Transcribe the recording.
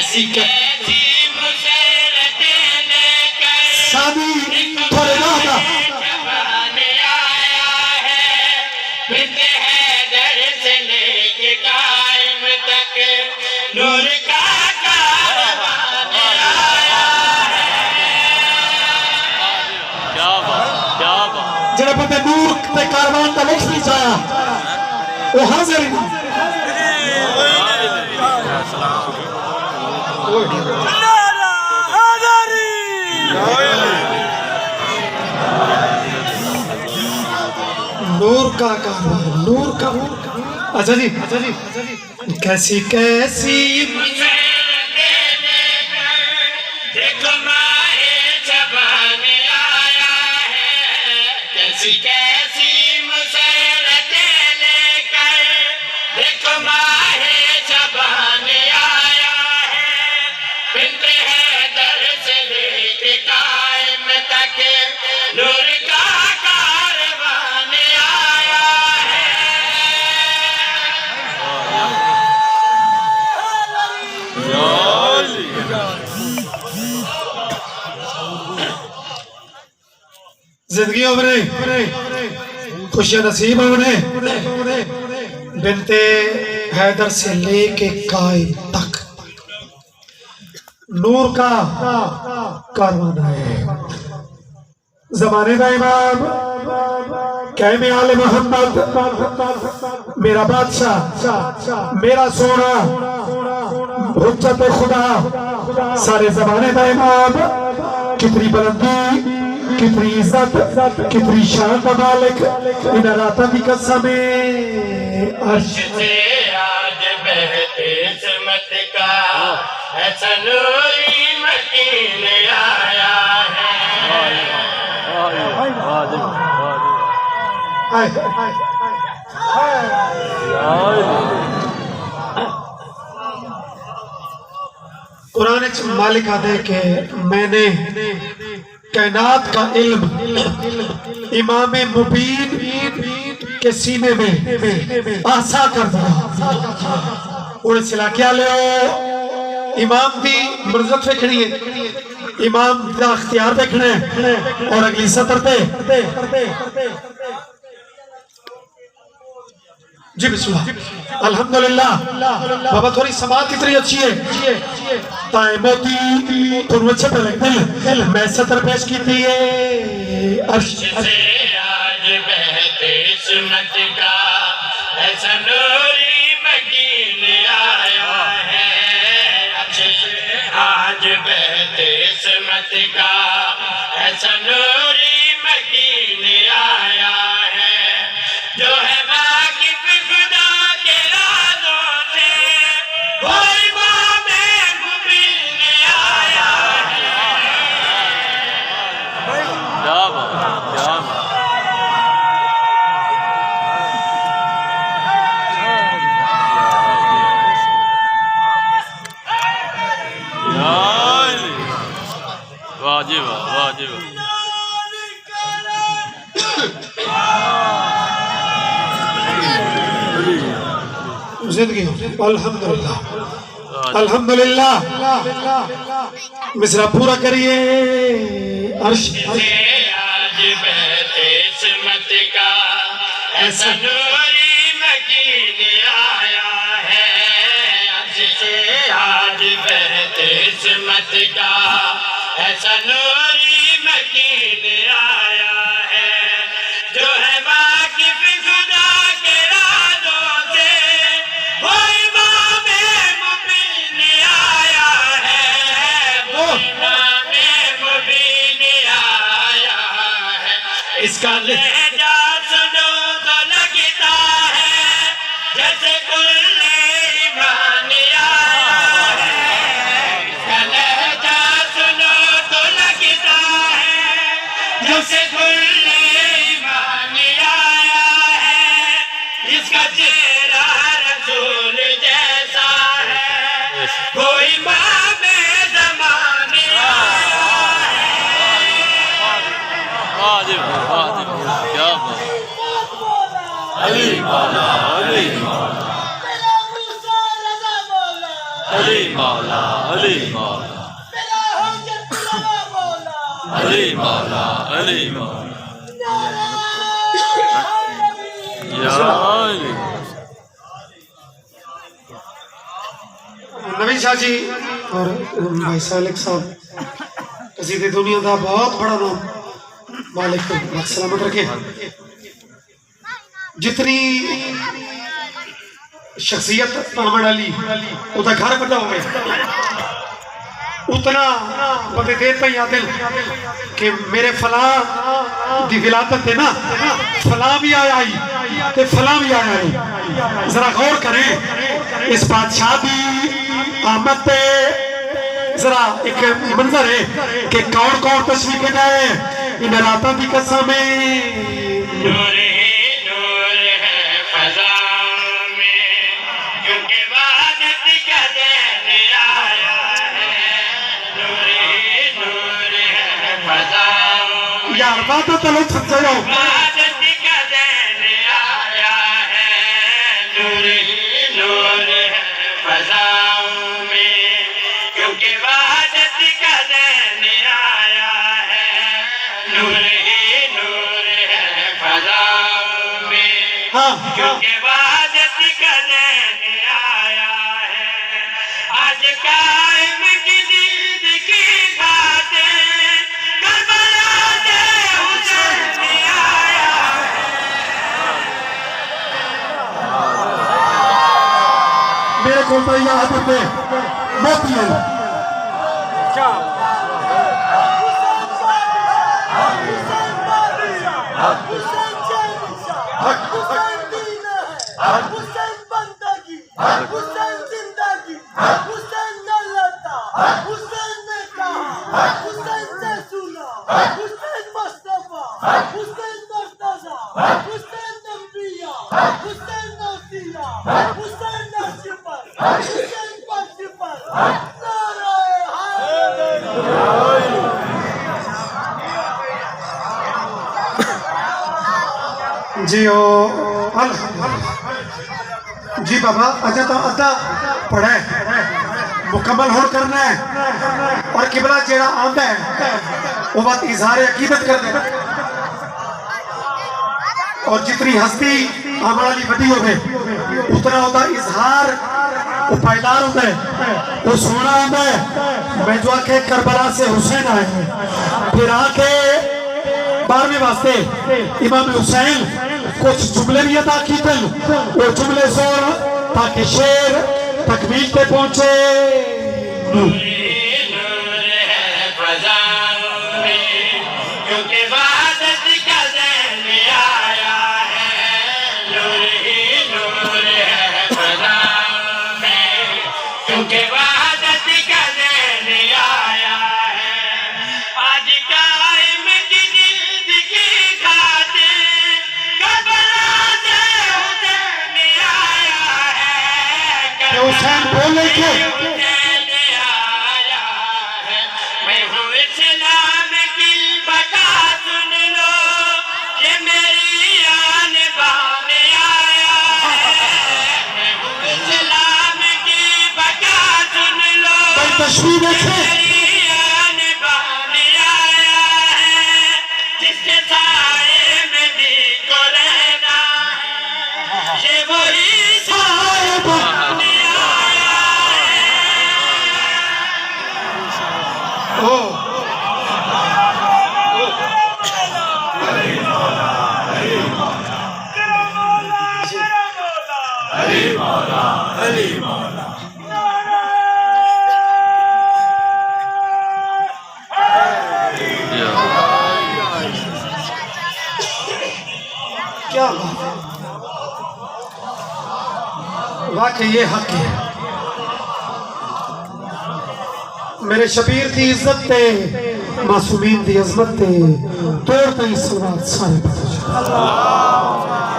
کیسی کیسی مسیرتیں لے کر سادی تھوڑے نادا جبانے آیا ہے بنت حیدر سے لے کے قائم تک نور کا کاروان آیا ہے کیا بات کیا بات جنہیں پتہ نور تے کاروان کا لفظ نہیں چاہیا وہ حاضر ہی نور کا کاروان نور کا اچھا جی کیسی کیسی مسیرتیں لے کر دیکھو ماہ جبان آیا ہے کیسی کیسی مسیرتیں لے کر دیکھو ماہ جبان آیا ہے بنت حیدر سے لے کے قائم تک نور کا کاروان آیا ہے زندگیوں میں خوشیاں نصیب ہونے بنت حیدر سے لے کے قائم تک نور کا کاروان ہے زمانے کا امام قائم آل محمد میرا بادشاہ میرا سونا حجت خدا سارے زمانے کا امام کتنی بلندی کتنی عزت کتنی شان کا مالک ان راتوں کی قسم عرش سے آج بہتے عظمت کا ایسا نوری مکین آیا ہے قرآن مالک آدھے کہ میں نے کائنات کا علم امام مبین کے سینے میں آسا کر دیا انہیں چلا کیا لے امام دی مرزت فکھنی ہے امام دا اختیار دیکھنے اور اگلی سطر پہ جی بسم اللہ الحمدللہ بابا تھوڑی سماعت کتنی اچھی ہے تائے موتی تھوڑی اچھے پہ دل میں سطر پیش کی تھی عرش سے آج بہتے عصمت کا ایسا نوری مکین آیا ہے عرش سے آج بہتے عصمت کا ایسا نوری مکین آیا ہے جو ہے واقف خدا کے رازوں سے وہ امام مبین آیا ہے کیا بات کیا بات واجب واجب زندگی الحمدللہ الحمدللہ مصرع پورا کریے عرش سے آج بہتے عصمت کا ایسا نوری مکین آیا ہے عرش سے آج بہتے عصمت کا ایسا نوری مکین آیا ہے جو ہے واقف خدا کے رازوں سے وہ امام مبین آیا ہے وہ امام مبین آیا ہے اس کا لہجہ سنو تو لگتا ہے جیسے کل ایمان آیا ہے اس کا لہجہ سنو تو لگتا ہے جیسے کل ایمان آیا ہے اس کا چہرہ رسول جیسا ہے کوئی امام زمانے آیا ہے واجب واجب کیا بات علی مولا علی مولا علی مولا علی مولا علی مولا علی مولا یا علی نبی شاہ جی اور بھائی سالک صاحب قصید دنیا دا بہت بڑا نام مالک اللہ سلامت رکھے جتنی شخصیت احمد علی ادھا گھر بڑا ہوئے اتنا بندے دیتا ہی عادل کہ میرے فلاں دی ولادت ہے نا فلاں بھی آیا ہی تے فلاں بھی آیا ہی ذرا غور کریں اس بادشاہ دی آمد پہ ذرا ایک منظر ہے کہ کون کون تشریف کے جائے ان راتوں کی قسم میں نور ہی نور ہے فضا میں کیونکہ وحدت کا دین آیا ہے نور ہی نور ہے فضا یار باتوں تو لوگ سچ جاؤ وحدت کا دین آیا ہے نور ہی نور ہے فضا میں کیونکہ وحدت کا دین آیا ہے نور ہی نور ہے فضا میں ہاں کیونکہ وحدت کا دین آیا ہے آج قائم کی دید کی خاطر کربلا سے حسین آیا میرے کو تو یہ حضرت موتی ہے حسین بندگی حسین زندگی حسین نلتا حسین نے کہا حسین سے سنا حسین مصطفیٰ حسین مرتضی حسین انبیاء حسین نوسیہ حسین نشپر حسین پشپر نعرہ حیدر جی جی بابا اچھا تو ادھا پڑھے مکمل ہو کرنا ہے اور قبلہ جیڑا آمدہ ہے وہ بات اظہار عقیدت کر دے اور جتنی ہستی ہماری بڑی ہوگے اتنا ہوتا اظہار وہ پائدار ہوتا ہے وہ سونا ہوتا ہے میں جو آکے کربلا سے حسین آئے ہیں پھر آکے 12ویں واسطے امام حسین کچھ جملے بھی عطا کی تل وہ جملے زور تاکہ شیر تکمیل پہ پہنچے نور ہے فضا میں کیونکہ وحدت کا دین آیا ہے نور ہی نور ہے فضا میں کیونکہ وحدت کا دین آیا ہے آج قائم کی دید کی خاطر کربلا سے حسین آیا ہے کہ حسین بولے کہ میں ہوں اسلام کی بتا سن لو یہ میری آن بان آیا ہے میں ہوں اسلام کی بتا سن لو بھائی تشریح دیکھیں میری آن بان آیا ہے جس کے سائے میں بھی کو رہنا ہے یہ وہی صاحب کیا بات ہے واقعی یہ حق ہے میرے شبیر دی عزت تے معصومین دی عظمت تے توڑ تے سلوات سارے پتہ